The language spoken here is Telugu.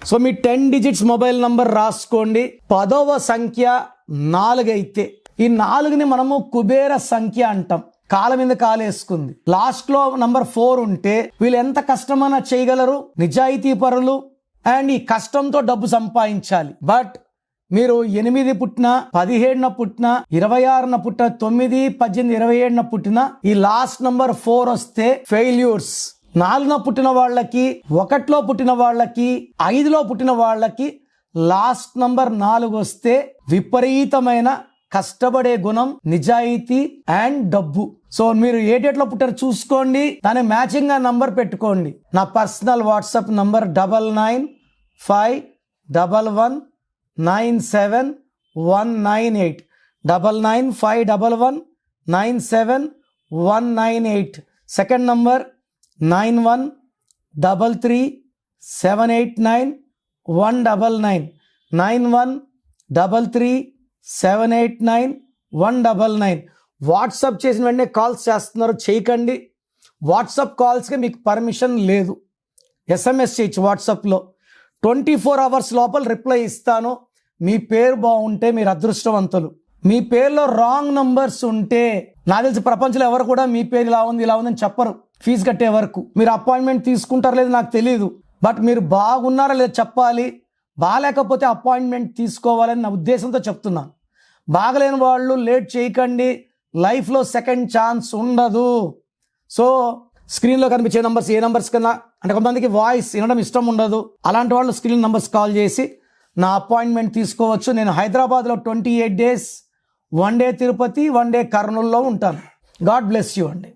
సో మీ 10 డిజిట్స్ మొబైల్ నంబర్ రాసుకోండి. 10వ సంఖ్య 4 అయితే ఈ 4ని మనము కుబేర సంఖ్య అంటాం. కాళ్ళ మీద కాలేసుకుంది. లాస్ట్ లో నంబర్ 4 ఉంటే వీళ్ళు ఎంత కష్టమైనా చేయగలరు, నిజాయితీ పరులు అండ్ ఈ కష్టంతో డబ్బు సంపాదించాలి. బట్ మీరు 8 పుట్టిన, 17న పుట్టిన, 26న పుట్టిన, 9, 18, 27న పుట్టిన ఈ లాస్ట్ నంబర్ 4 వస్తే ఫెయిల్యూర్స్. 4న పుట్టిన వాళ్ళకి, 1లో పుట్టిన వాళ్ళకి, 5లో పుట్టిన వాళ్ళకి లాస్ట్ నంబర్ 4 వస్తే విపరీతమైన కష్టపడే గుణం, నిజాయితీ అండ్ డబ్బు. సో మీరు ఏ డేట్ లో పుట్టారు చూసుకోండి, దాని మ్యాచింగ్ గా నంబర్ పెట్టుకోండి. నా personal WhatsApp number 9951197198 9951197198. Second number 9133789199 9133789199. WhatsApp చేసిన వెంటనే కాల్స్ చేస్తున్నారు, చేయకండి. వాట్సాప్ కాల్స్కి మీకు పర్మిషన్ లేదు. SMS చేయొచ్చు వాట్సాప్లో. 24 అవర్స్ లోపల రిప్లై ఇస్తాను. మీ పేరు బాగుంటే మీరు అదృష్టవంతులు. మీ పేరులో రాంగ్ నంబర్స్ ఉంటే, నాకు తెలిసి ప్రపంచంలో ఎవరు కూడా మీ పేరు ఇలా ఉంది ఇలా ఉందని చెప్పరు ఫీజు కట్టే వరకు. మీరు అపాయింట్మెంట్ తీసుకుంటారో లేదో నాకు తెలియదు, బట్ మీరు బాగున్నారా లేదో చెప్పాలి. బాగాలేకపోతే అపాయింట్మెంట్ తీసుకోవాలని నా ఉద్దేశంతో చెప్తున్నాను. బాగలేని వాళ్ళు లేట్ చేయకండి, లైఫ్లో సెకండ్ ఛాన్స్ ఉండదు. సో స్క్రీన్లో కనిపించే నంబర్స్ ఏ నంబర్స్ కన్నా, అంటే కొంతమందికి వాయిస్ వినడం ఇష్టం ఉండదు, అలాంటి వాళ్ళు స్క్రీన్ నంబర్స్ కాల్ చేసి నా అపాయింట్మెంట్ తీసుకోవచ్చు. నేను హైదరాబాద్లో 28 days 1 day తిరుపతి, 1 day కర్నూలులో ఉంటాను. గాడ్ బ్లెస్ యూ అండి.